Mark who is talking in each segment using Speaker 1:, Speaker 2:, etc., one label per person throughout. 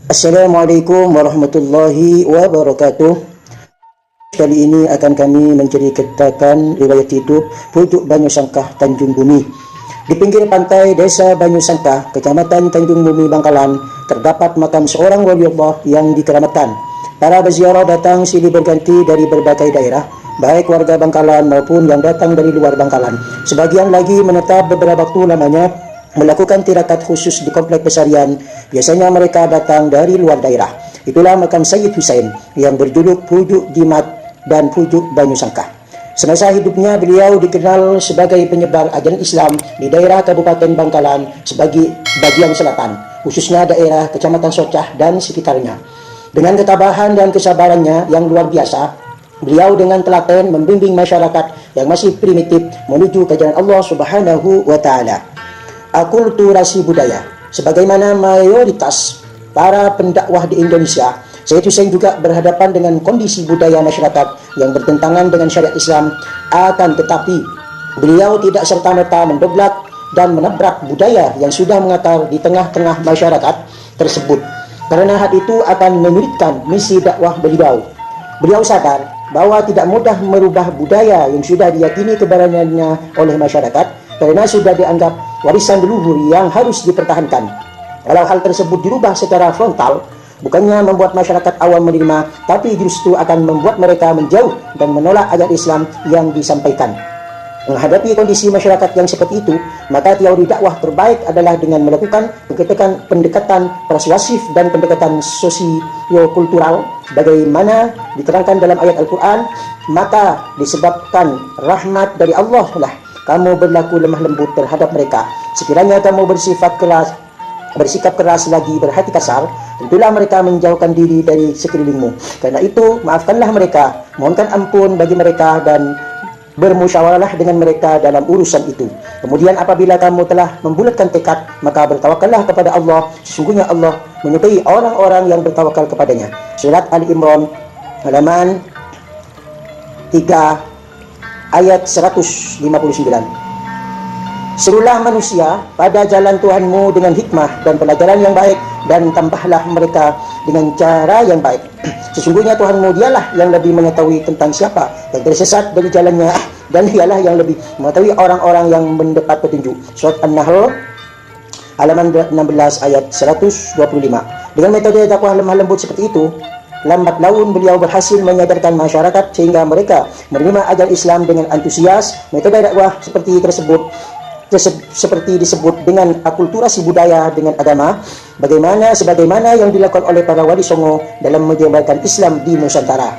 Speaker 1: Assalamualaikum warahmatullahi wabarakatuh. Kali ini akan kami menceritakan riwayat hidup Pucuk Banyu Sangkah, Tanjung Bumi. Di pinggir pantai desa Banyu Sangkah, kecamatan Tanjung Bumi, Bangkalan, terdapat makam seorang waliullah yang dikeramatkan. Para peziarah datang silih berganti dari berbagai daerah, baik warga Bangkalan maupun yang datang dari luar Bangkalan. Sebagian lagi menetap beberapa waktu lamanya melakukan tirakat khusus di komplek pesarian. Biasanya mereka datang dari luar daerah. Itulah makam Sayyid Husain yang berjuluk Pucuk Jimat dan Pucuk Banyu Sangkah. Semasa hidupnya beliau dikenal sebagai penyebar ajaran Islam di daerah Kabupaten Bangkalan sebagai bagian selatan, khususnya daerah Kecamatan Socah dan sekitarnya. Dengan ketabahan dan kesabarannya yang luar biasa, beliau dengan telaten membimbing masyarakat yang masih primitif menuju ke jalan Allah Subhanahu wa Ta'ala. Akulturasi budaya. Sebagaimana mayoritas para pendakwah di Indonesia, Sayyid Husain juga berhadapan dengan kondisi budaya masyarakat yang bertentangan dengan syariat Islam. Akan tetapi, beliau tidak serta-merta mendoblak dan menabrak budaya yang sudah mengakar di tengah-tengah masyarakat tersebut, karena hal itu akan menyulitkan misi dakwah beliau. Beliau sadar bahwa tidak mudah merubah budaya yang sudah diyakini kebenarannya oleh masyarakat, karena sudah dianggap warisan leluhur yang harus dipertahankan. Kalau hal tersebut dirubah secara frontal, bukannya membuat masyarakat awam menerima, tapi justru akan membuat mereka menjauh dan menolak ajaran Islam yang disampaikan. Menghadapi kondisi masyarakat yang seperti itu, maka teori dakwah terbaik adalah dengan melakukan pendekatan persuasif dan pendekatan sosiokultural. Bagaimana diterangkan dalam ayat Al-Quran, maka disebabkan rahmat dari Allah lah kamu berlaku lemah lembut terhadap mereka. Sekiranya kamu bersikap keras lagi berhati kasar, tentulah mereka menjauhkan diri dari sekelilingmu. Karena itu, maafkanlah mereka, mohonkan ampun bagi mereka, dan bermusyawarahlah dengan mereka dalam urusan itu. Kemudian apabila kamu telah membulatkan tekad, maka bertawakallah kepada Allah. Sesungguhnya Allah menyukai orang-orang yang bertawakal kepadanya. Surat Ali Imran halaman 3 ayat 159. Serulah manusia pada jalan Tuhanmu dengan hikmah dan pelajaran yang baik, dan tambahlah mereka dengan cara yang baik. Sesungguhnya Tuhanmu dialah yang lebih mengetahui tentang siapa yang tersesat dari jalannya, dan dialah yang lebih mengetahui orang-orang yang mendapat petunjuk. Surat An-Nahl halaman 16 ayat 125. Dengan metode dakwah lemah lembut seperti itu, lambat laun beliau berhasil menyadarkan masyarakat sehingga mereka menerima ajaran Islam dengan antusias. Metode dakwah seperti tersebut seperti disebut dengan akulturasi budaya dengan agama, sebagaimana yang dilakukan oleh para wali songo dalam menyebarkan Islam di Nusantara.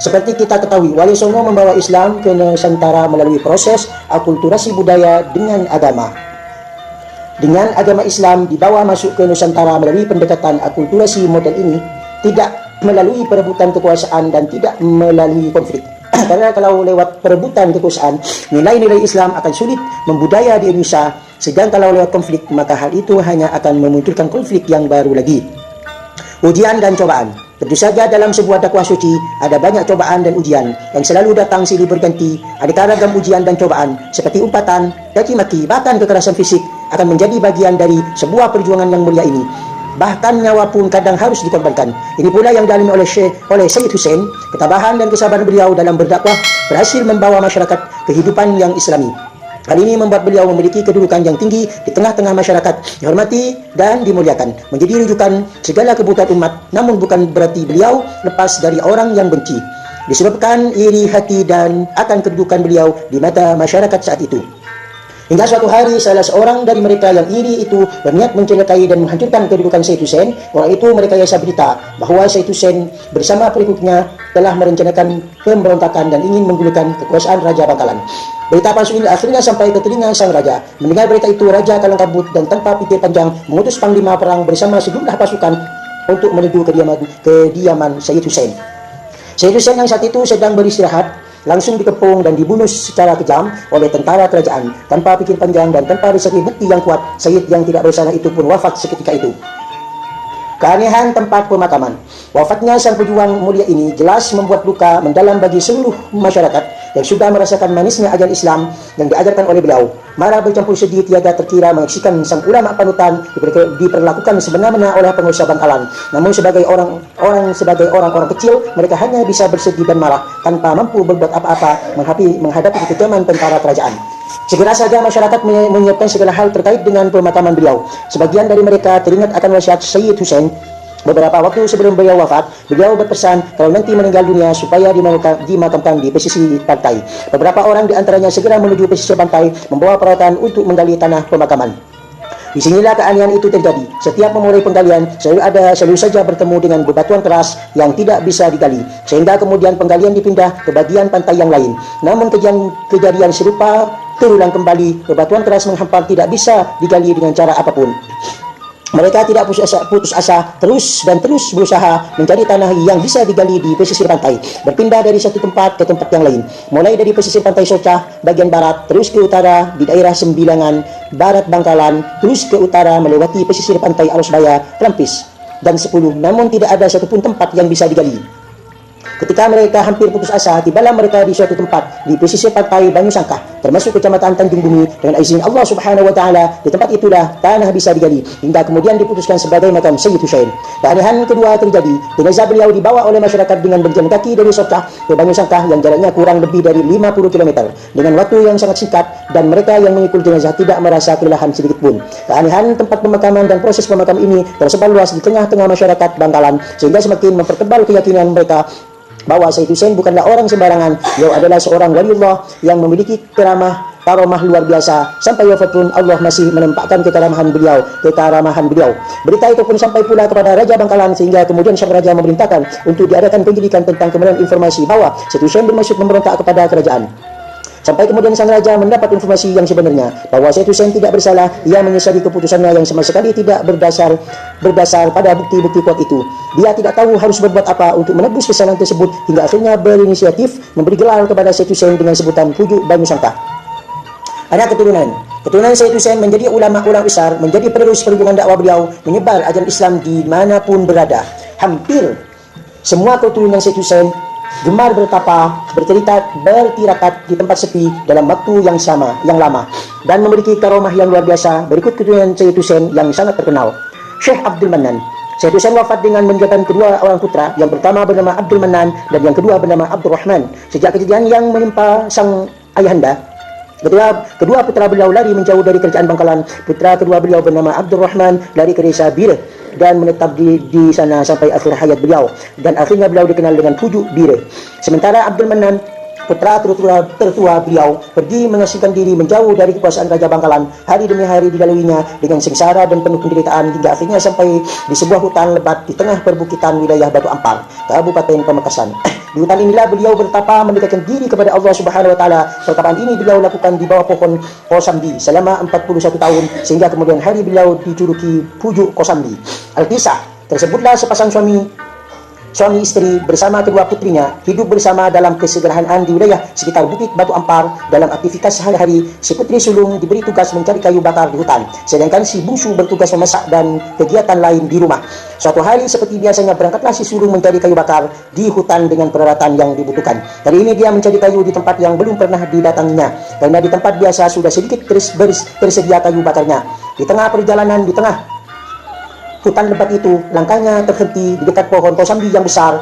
Speaker 1: Seperti kita ketahui, wali songo membawa Islam ke Nusantara melalui proses akulturasi budaya dengan agama. Dengan agama Islam dibawa masuk ke Nusantara melalui pendekatan akulturasi model ini, tidak melalui perebutan kekuasaan dan tidak melalui konflik. Karena kalau lewat perebutan kekuasaan, nilai-nilai Islam akan sulit membudaya di Indonesia. Sedang kalau lewat konflik, maka hal itu hanya akan memunculkan konflik yang baru lagi. Ujian dan cobaan. Tentu saja dalam sebuah dakwah suci ada banyak cobaan dan ujian yang selalu datang silih berganti. Ada ragam ujian dan cobaan seperti umpatan, caci maki, bahkan kekerasan fisik akan menjadi bagian dari sebuah perjuangan yang mulia ini. Bahkan nyawa pun kadang harus dikorbankan. Ini pula yang dialami oleh Sayyid Husain. Ketabahan dan kesabaran beliau dalam berdakwah berhasil membawa masyarakat kehidupan yang Islami. Hal ini membuat beliau memiliki kedudukan yang tinggi di tengah-tengah masyarakat, dihormati dan dimuliakan, menjadi rujukan segala kebutuhan umat. Namun bukan berarti beliau lepas dari orang yang benci, disebabkan iri hati dan akan kedudukan beliau di mata masyarakat saat itu. Hingga suatu hari salah seorang dari mereka yang iri itu berniat mencelakai dan menghancurkan kedudukan Sayyid Husain. Orang itu merekayasa berita bahwa Sayyid Husain bersama pengikutnya telah merencanakan pemberontakan dan ingin menggulingkan kekuasaan Raja Bangkalan. Berita palsu ini akhirnya sampai ke telinga sang raja. Mendengar berita itu, raja kalang kabut dan tanpa pikir panjang mengutus panglima perang bersama sejumlah pasukan untuk menuju kediaman Sayyid Husain. Sayyid Husain yang saat itu sedang beristirahat langsung dikepung dan dibunuh secara kejam oleh tentara kerajaan. Tanpa pikir panjang dan tanpa disebut bukti yang kuat, Sayyid yang tidak bersalah itu pun wafat seketika itu. Keanehan tempat pemakaman. Wafatnya sang pejuang mulia ini jelas membuat duka mendalam bagi seluruh masyarakat yang sudah merasakan manisnya ajaran Islam yang diajarkan oleh beliau. Marah bercampur sedih tiada terkira menyaksikan sang ulama panutan diperlakukan sebenar-benar oleh pengusaha Bangkalan. Namun sebagai orang-orang kecil, mereka hanya bisa bersedih dan marah tanpa mampu berbuat apa-apa menghadapi kekejaman tentara kerajaan. Segera saja masyarakat menyiapkan segala hal terkait dengan pemakaman beliau. Sebagian dari mereka teringat akan wasiat Sayyid Hussein. Beberapa waktu sebelum beliau wafat, beliau berpesan kalau nanti meninggal dunia supaya dimakamkan di pesisir pantai. Beberapa orang di antaranya segera menuju pesisir pantai membawa peralatan untuk menggali tanah pemakaman. Disinilah keanehan itu terjadi. Setiap memulai penggalian selalu saja bertemu dengan bebatuan keras yang tidak bisa digali, sehingga kemudian penggalian dipindah ke bagian pantai yang lain. Namun kejadian serupa terulang kembali. Bebatuan keras menghampar tidak bisa digali dengan cara apapun. Mereka tidak putus asa, terus berusaha mencari tanah yang bisa digali di pesisir pantai, berpindah dari satu tempat ke tempat yang lain. Mulai dari pesisir pantai Socah bagian barat, terus ke utara di daerah Sembilangan, barat Bangkalan, terus ke utara melewati pesisir pantai Arosbaya, Klampis, dan 10. Namun tidak ada satupun tempat yang bisa digali. Ketika mereka hampir putus asa, tibalah mereka di suatu tempat di pesisir pantai Banyu Sangkah, termasuk kecamatan Tanjung Bumi. Dengan izin Allah Subhanahu wa taala, di tempat itulah tanah bisa digali hingga kemudian diputuskan sebagai makam Sayyid Hussein. Keanehan kedua terjadi. Jenazah beliau dibawa oleh masyarakat dengan berjalan kaki dari Socah ke Banyu Sangkah yang jaraknya kurang lebih dari 50 km dengan waktu yang sangat singkat, dan mereka yang mengikul jenazah tidak merasa kelelahan sedikit pun. Keanehan tempat pemakaman dan proses pemakam ini tersebar luas di tengah-tengah masyarakat Bangkalan, sehingga semakin mempertebal keyakinan mereka bahwa Sayyid Hussein bukanlah orang sembarangan. Beliau adalah seorang waliullah yang memiliki karomah luar biasa. Sampai wafat pun Allah masih menempatkan kekaramahan beliau. Berita itu pun sampai pula kepada Raja Bangkalan, sehingga kemudian sang raja memerintahkan untuk diadakan penyelidikan tentang kebenaran informasi bahwa Sayyid Hussein bermaksud memberontak kepada kerajaan. Sampai kemudian sang raja mendapat informasi yang sebenarnya bahwa Sayyid Hussein tidak bersalah. Ia menyesali keputusannya yang sama sekali tidak berdasar pada bukti-bukti kuat itu. Dia tidak tahu harus berbuat apa untuk menebus kesalahan tersebut, hingga akhirnya berinisiatif memberi gelar kepada Sayyid Hussein dengan sebutan Pujuk Banyu Sangkah. Ada keturunan Sayyid Hussein menjadi ulama-ulama besar, menjadi penerus perjuangan dakwah beliau, menyebar ajaran Islam dimanapun berada. Hampir semua keturunan Sayyid Hussein gemar bertapa, bertirakat di tempat sepi dalam waktu yang lama, dan memiliki karomah yang luar biasa. Berikut keturunan Sayyid Hussein yang sangat terkenal. Syekh Abdul Manan. Sayyid Hussein wafat dengan meninggalkan kedua orang putra. Yang pertama bernama Abdul Manan dan yang kedua bernama Abdul Rahman. Sejak kejadian yang menimpa sang ayahanda, kedua putra beliau lari menjauh dari kerajaan Bangkalan. Putra kedua beliau bernama Abdul Rahman lari ke desa Bire dan menetap di sana sampai akhir hayat beliau, dan akhirnya beliau dikenal dengan Pujuk Bire. Sementara Abdul Manan, putra tertua beliau, pergi mengasingkan diri menjauh dari kekuasaan Raja Bangkalan. Hari demi hari dilaluinya dengan sengsara dan penuh penderitaan, hingga akhirnya sampai di sebuah hutan lebat di tengah perbukitan wilayah Batu Ampar, Kabupaten Pamekasan. Di hutan inilah beliau bertapa mendekatkan diri kepada Allah Subhanahu wa taala. Pertapaan ini beliau lakukan di bawah pohon Kosambi selama 41 tahun, sehingga kemudian hari beliau dijuluki Pujuk Kosambi. Al-Kisah, tersebutlah sepasang suami istri bersama kedua putrinya hidup bersama dalam kesederhanaan di wilayah sekitar Bukit Batu Ampar. Dalam aktivitas sehari-hari, si putri sulung diberi tugas mencari kayu bakar di hutan, sedangkan si bungsu bertugas memasak dan kegiatan lain di rumah. Suatu hari seperti biasanya berangkatlah si sulung mencari kayu bakar di hutan dengan peralatan yang dibutuhkan. Kali ini dia mencari kayu di tempat yang belum pernah didatanginya, karena di tempat biasa sudah sedikit tersedia kayu bakarnya. Di tengah perjalanan di tengah hutan lebat itu, langkahnya terhenti di dekat pohon Kosambi yang besar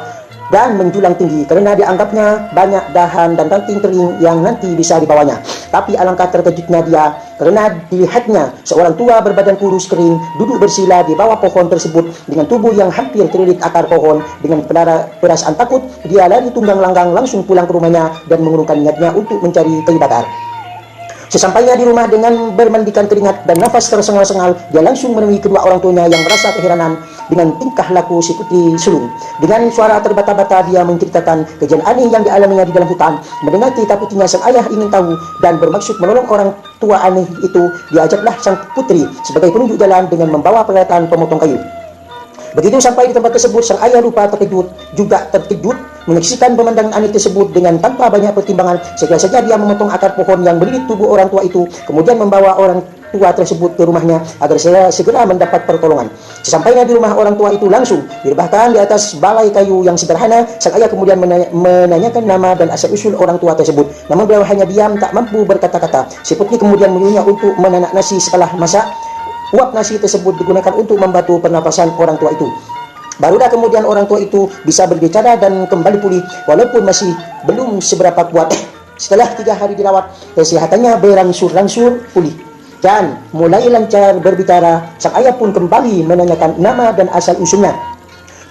Speaker 1: dan menjulang tinggi, karena dianggapnya banyak dahan dan ranting kering yang nanti bisa dibawanya. Tapi alangkah terkejutnya dia karena dilihatnya seorang tua berbadan kurus kering duduk bersila di bawah pohon tersebut dengan tubuh yang hampir terlilit akar pohon. Dengan perasaan takut, dia lari tunggang langgang langsung pulang ke rumahnya dan mengurungkan niatnya untuk mencari kayu bakar. Sesampainya di rumah dengan bermandikan keringat dan nafas tersengal-sengal, dia langsung menemui kedua orang tuanya yang merasa keheranan dengan tingkah laku si putri sulung. Dengan suara terbata-bata dia menceritakan kejadian aneh yang dialaminya di dalam hutan. Mendengar cerita putrinya, sang ayah ingin tahu dan bermaksud menolong orang tua aneh itu. Diajaklah sang putri sebagai penunjuk jalan dengan membawa peralatan pemotong kayu. Begitu sampai di tempat tersebut, sang ayah terkejut menyaksikan pemandangan aneh tersebut. Dengan tanpa banyak pertimbangan, segera saja dia memotong akar pohon yang melilit tubuh orang tua itu, kemudian membawa orang tua tersebut ke rumahnya agar saya segera mendapat pertolongan. Sesampainya di rumah orang tua itu langsung direbahkan di atas balai kayu yang sederhana. Sang ayah kemudian menanyakan nama dan asal-usul orang tua tersebut. Namun beliau hanya diam, tak mampu berkata-kata. Si putri kemudian menyuruhnya untuk menanak nasi. Setelah masak, uap nasi tersebut digunakan untuk membantu pernapasan orang tua itu. Barulah kemudian orang tua itu bisa berbicara dan kembali pulih walaupun masih belum seberapa kuat. Setelah 3 hari dirawat, kesehatannya berangsur-angsur pulih dan mulai lancar berbicara. Sang ayah pun kembali menanyakan nama dan asal-usulnya,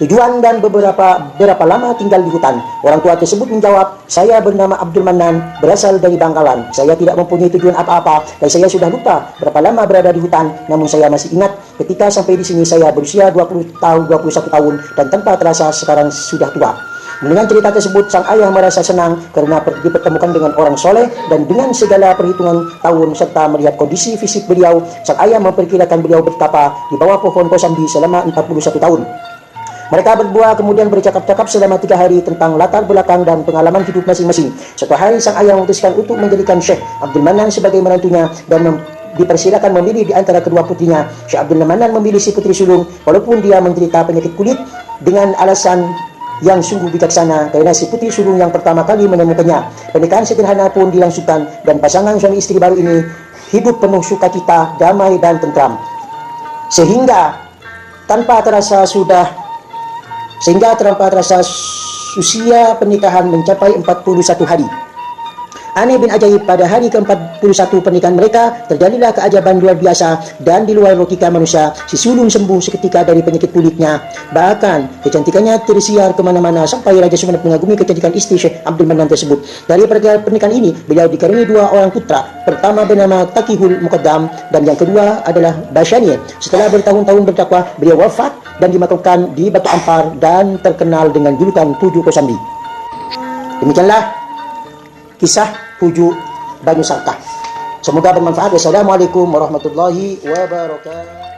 Speaker 1: tujuan dan berapa lama tinggal di hutan. Orang tua tersebut menjawab, saya bernama Abdul Manan, berasal dari Bangkalan. Saya tidak mempunyai tujuan apa-apa dan saya sudah lupa berapa lama berada di hutan. Namun saya masih ingat ketika sampai di sini saya berusia 21 tahun dan tanpa terasa sekarang sudah tua. Dengan cerita tersebut, sang ayah merasa senang karena dipertemukan dengan orang soleh dan dengan segala perhitungan tahun serta melihat kondisi fisik beliau, sang ayah memperkirakan beliau bertapa di bawah pohon kosambi selama 41 tahun. Mereka berdua kemudian bercakap-cakap selama 3 hari tentang latar belakang dan pengalaman hidup masing-masing. Suatu hari sang ayah memutuskan untuk menjadikan Syekh Abdul Manan sebagai menantunya dan dipersilakan memilih di antara kedua putrinya. Syekh Abdul Manan memilih si putri sulung walaupun dia menderita penyakit kulit dengan alasan yang sungguh bijaksana karena si putri sulung yang pertama kali menemukannya. Pernikahan sederhana pun dilangsungkan dan pasangan suami istri baru ini hidup penuh sukacita, damai dan tentram. Sehingga tanpa terasa usia pernikahan mencapai 41 hari. Aneh bin ajaib, pada hari ke-41 pernikahan mereka terjadilah keajaiban luar biasa dan di luar logika manusia. Si sulung sembuh seketika dari penyakit kulitnya. Bahkan kecantikannya tersiar kemana-mana sampai Raja Sumenep mengagumi kecantikan istri Syekh Abdul Manan tersebut. Dari pernikahan ini beliau dikaruniai 2 orang putra. Pertama bernama Takihul Muqaddam dan yang kedua adalah Basyani. Setelah bertahun-tahun berdakwah, beliau wafat dan dimakamkan di Batu Ampar dan terkenal dengan julukan Tujuh Kosambi. Demikianlah kisah Tujuh Banyu Sangkah. Semoga bermanfaat. Wassalamualaikum warahmatullahi wabarakatuh.